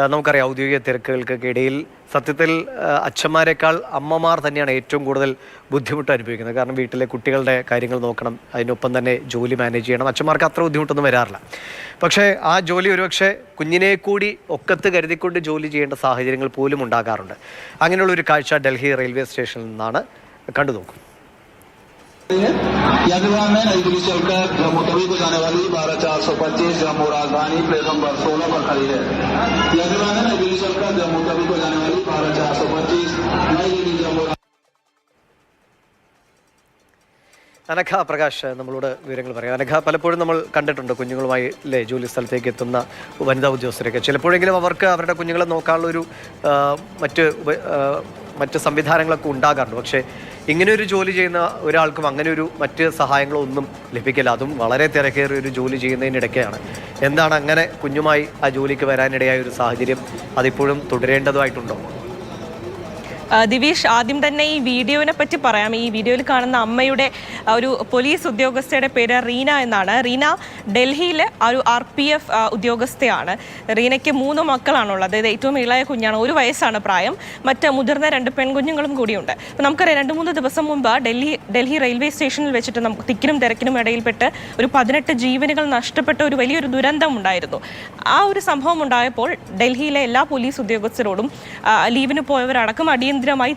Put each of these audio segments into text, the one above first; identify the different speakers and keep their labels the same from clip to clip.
Speaker 1: നമുക്കറിയാം ഔദ്യോഗിക തിരക്കുകൾക്കൊക്കെ ഇടയിൽ സത്യത്തിൽ അച്ഛന്മാരെക്കാൾ അമ്മമാർ തന്നെയാണ് ഏറ്റവും കൂടുതൽ ബുദ്ധിമുട്ട് അനുഭവിക്കുന്നത്. കാരണം വീട്ടിലെ കുട്ടികളുടെ കാര്യങ്ങൾ നോക്കണം, അതിനൊപ്പം തന്നെ ജോലി മാനേജ് ചെയ്യണം. അച്ഛന്മാർക്ക് അത്ര ബുദ്ധിമുട്ടൊന്നും വരാറില്ല. പക്ഷേ ആ ജോലി ഒരുപക്ഷെ കുഞ്ഞിനെ കൂടി ഒക്കത്ത് കരുതിക്കൊണ്ട് ജോലി ചെയ്യേണ്ട സാഹചര്യങ്ങൾ പോലും ഉണ്ടാകാറുണ്ട്. അങ്ങനെയുള്ളൊരു കാഴ്ച ഡൽഹി റെയിൽവേ സ്റ്റേഷനിൽ നിന്നാണ് കണ്ടു നോക്കും.
Speaker 2: यादगार में नई दिल्ली चलकर जम्मू तवी को जाने वाली 12425 जम्मू राजधानी प्लेटफॉर्म पर 16 पर खड़ी है। यादगार में नई दिल्ली चलकर जम्मू तवी को जाने वाली 12425 नई दिल्ली जम्मू।
Speaker 1: അനഘ പ്രകാശ് നമ്മളോട് വിവരങ്ങൾ പറയാം. അനഘ, പലപ്പോഴും നമ്മൾ കണ്ടിട്ടുണ്ട് കുഞ്ഞുങ്ങളുമായി ജോലി സ്ഥലത്തേക്ക് എത്തുന്ന വനിതാ ഉദ്യോഗസ്ഥരൊക്കെ. ചിലപ്പോഴെങ്കിലും അവർക്ക് അവരുടെ കുഞ്ഞുങ്ങളെ നോക്കാനുള്ളൊരു മറ്റ് സംവിധാനങ്ങളൊക്കെ ഉണ്ടാകാറുണ്ട്. പക്ഷേ ഇങ്ങനെയൊരു ജോലി ചെയ്യുന്ന ഒരാൾക്കും അങ്ങനെ ഒരു മറ്റ് സഹായങ്ങളോ ഒന്നും ലഭിക്കില്ല. അതും വളരെ തിരക്കേറിയ ഒരു ജോലി ചെയ്യുന്നതിനിടയ്ക്കാണ്. എന്താണ് അങ്ങനെ കുഞ്ഞുമായി ആ ജോലിക്ക് വരാനിടയായ ഒരു സാഹചര്യം? അതിപ്പോഴും തുടരേണ്ടതായിട്ടുണ്ടോ?
Speaker 3: ദിവേഷ്, ആദ്യം തന്നെ ഈ വീഡിയോനെ പറ്റി പറയാം. ഈ വീഡിയോയിൽ കാണുന്ന അമ്മയുടെ ഒരു പോലീസ് ഉദ്യോഗസ്ഥയുടെ പേര് റീന എന്നാണ്. റീന ഡൽഹിയിലെ ഒരു RPF ഉദ്യോഗസ്ഥയാണ്. റീനയ്ക്ക് 3 മക്കളാണുള്ളത്. ഇത് ഏറ്റവും ഇളയ കുഞ്ഞാണ്, 1 വയസ്സാണ് പ്രായം. മറ്റ് മുതിർന്ന 2 പെൺകുഞ്ഞുങ്ങളും കൂടിയുണ്ട്. അപ്പോൾ നമുക്കറിയാം 2-3 ദിവസം മുമ്പ് ഡൽഹി റെയിൽവേ സ്റ്റേഷനിൽ വെച്ചിട്ട് നമുക്ക് തിക്കിനും തിരക്കിനും ഇടയിൽപ്പെട്ട് ഒരു 18 ജീവനുകൾ നഷ്ടപ്പെട്ട ഒരു വലിയൊരു ദുരന്തം ഉണ്ടായിരുന്നു. ആ ഒരു സംഭവം ഉണ്ടായപ്പോൾ ഡൽഹിയിലെ എല്ലാ പോലീസ് ഉദ്യോഗസ്ഥരോടും ലീവിന് പോയവരടക്കം അടിയന്തരമായി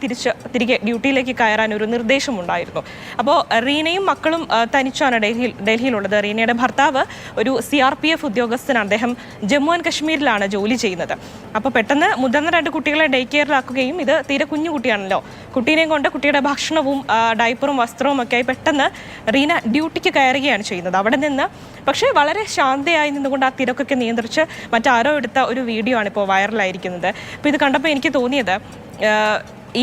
Speaker 3: തിരികെ ഡ്യൂട്ടിയിലേക്ക് കയറാൻ ഒരു നിർദ്ദേശമുണ്ടായിരുന്നു. അപ്പോൾ റീനയും മക്കളും തനിച്ചാണ് ഡൽഹിയിലുള്ളത്. റീനയുടെ ഭർത്താവ് ഒരു CRPF ഉദ്യോഗസ്ഥനാണ്. അദ്ദേഹം ജമ്മു ആൻഡ് കശ്മീരിലാണ് ജോലി ചെയ്യുന്നത്. അപ്പോൾ പെട്ടെന്ന് മുതിർന്ന 2 കുട്ടികളെ ഡേ കെയറിലാക്കുകയും, ഇത് തീരെ കുഞ്ഞു കുട്ടിയാണല്ലോ, കുട്ടീനെയും കൊണ്ട് കുട്ടിയുടെ ഭക്ഷണവും ഡയപ്പറും വസ്ത്രവും ഒക്കെ ആയി പെട്ടെന്ന് റീന ഡ്യൂട്ടിക്ക് കയറുകയാണ് ചെയ്യുന്നത്. അവിടെ നിന്ന് പക്ഷേ വളരെ ശാന്തയായി നിന്നുകൊണ്ട് ആ തിരക്കൊക്കെ നിയന്ത്രിച്ച് മറ്റാരോ എടുത്ത ഒരു വീഡിയോ ആണ് ഇപ്പോൾ വൈറലായിരിക്കുന്നത്. അപ്പോൾ ഇത് കണ്ടപ്പോൾ എനിക്ക് തോന്നിയത്,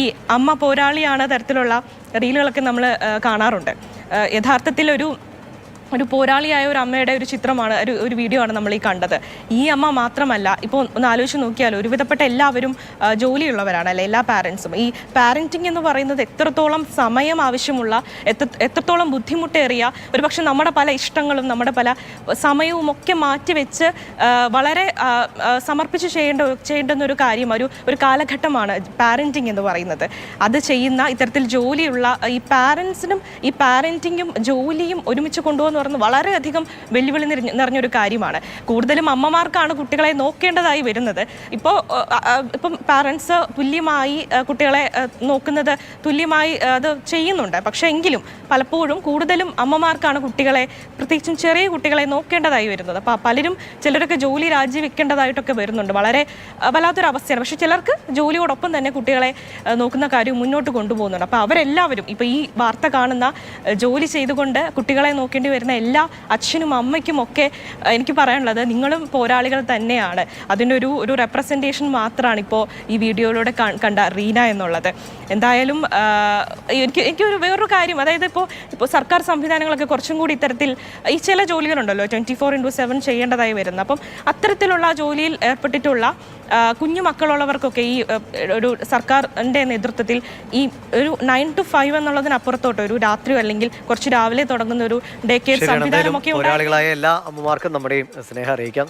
Speaker 3: ഈ അമ്മ പോരാളിയാണ് തരത്തിലുള്ള റീലുകളൊക്കെ നമ്മൾ കാണാറുണ്ട്. യഥാർത്ഥത്തിൽ ഒരു പോരാളിയായ ഒരു അമ്മയുടെ ഒരു ചിത്രമാണ്, ഒരു വീഡിയോ ആണ് നമ്മൾ ഈ കണ്ടത്. ഈ അമ്മ മാത്രമല്ല, ഇപ്പോൾ ഒന്ന് ആലോചിച്ച് നോക്കിയാൽ ഒരുവിധപ്പെട്ട എല്ലാവരും ജോലിയുള്ളവരാണ്, അല്ലെ? എല്ലാ പാരൻസും. ഈ പാരൻറ്റിങ് എന്ന് പറയുന്നത് എത്രത്തോളം സമയം ആവശ്യമുള്ള, എത്രത്തോളം ബുദ്ധിമുട്ടേറിയ, ഒരുപക്ഷെ നമ്മുടെ പല ഇഷ്ടങ്ങളും നമ്മുടെ പല സമയവും ഒക്കെ മാറ്റിവെച്ച് വളരെ സമർപ്പിച്ച് ചെയ്യേണ്ടുന്ന ഒരു കാര്യം, ഒരു കാലഘട്ടമാണ് പാരൻറ്റിങ് എന്ന് പറയുന്നത്. അത് ചെയ്യുന്ന ഇത്തരത്തിൽ ജോലിയുള്ള ഈ പാരൻസിനും ഈ പാരൻറ്റിങ്ങും ജോലിയും ഒരുമിച്ച് കൊണ്ടുപോകുന്ന വളരെയധികം വെല്ലുവിളി നിറഞ്ഞൊരു കാര്യമാണ്. കൂടുതലും അമ്മമാർക്കാണ് കുട്ടികളെ നോക്കേണ്ടതായി വരുന്നത്. ഇപ്പം പാരൻസ് തുല്യമായി കുട്ടികളെ നോക്കുന്നത് തുല്യമായി അത് ചെയ്യുന്നുണ്ട്. പക്ഷേ എങ്കിലും പലപ്പോഴും കൂടുതലും അമ്മമാർക്കാണ് കുട്ടികളെ, പ്രത്യേകിച്ചും ചെറിയ കുട്ടികളെ നോക്കേണ്ടതായി വരുന്നത്. അപ്പോൾ പലരും, ചിലരൊക്കെ ജോലി രാജിവെക്കേണ്ടതായിട്ടൊക്കെ വരുന്നുണ്ട്. വളരെ വല്ലാത്തൊരവസ്ഥയാണ്. പക്ഷേ ചിലർക്ക് ജോലിയോടൊപ്പം തന്നെ കുട്ടികളെ നോക്കുന്ന കാര്യം മുന്നോട്ട് കൊണ്ടുപോകുന്നുണ്ട്. അപ്പോൾ അവരെല്ലാവരും, ഇപ്പോൾ ഈ വാർത്ത കാണുന്ന ജോലി ചെയ്തുകൊണ്ട് കുട്ടികളെ നോക്കേണ്ടി വരുന്ന എല്ലാ അച്ഛനും അമ്മയ്ക്കും ഒക്കെ എനിക്ക് പറയാനുള്ളത്, നിങ്ങളും പോരാളികൾ തന്നെയാണ്. അതിൻ്റെ ഒരു റെപ്രസെൻറ്റേഷൻ മാത്രമാണ് ഇപ്പോൾ ഈ വീഡിയോയിലൂടെ കണ്ട റീന എന്നുള്ളത്. എന്തായാലും എനിക്ക് വേറൊരു കാര്യം, അതായത് ഇപ്പോൾ സർക്കാർ സംവിധാനങ്ങളൊക്കെ കുറച്ചും കൂടി ഇത്തരത്തിൽ ഈ ചില ജോലികളുണ്ടല്ലോ 24/7 ചെയ്യേണ്ടതായി വരുന്നത്. അപ്പം അത്തരത്തിലുള്ള ജോലിയിൽ ഏർപ്പെട്ടിട്ടുള്ള കുഞ്ഞു മക്കളുള്ളവർക്കൊക്കെ ഈ ഒരു സർക്കാരിൻ്റെ നേതൃത്വത്തിൽ ഈ ഒരു 9 to 5 എന്നുള്ളതിനപ്പുറത്തോട്ട് ഒരു രാത്രിയോ അല്ലെങ്കിൽ കുറച്ച് രാവിലെ തുടങ്ങുന്ന ഒരു ഡേ കെയർ സംവിധാനമൊക്കെ
Speaker 1: പോരാളികളായ എല്ലാ അമ്മമാർക്കും നമ്മുടെയും സ്നേഹം അറിയിക്കാം.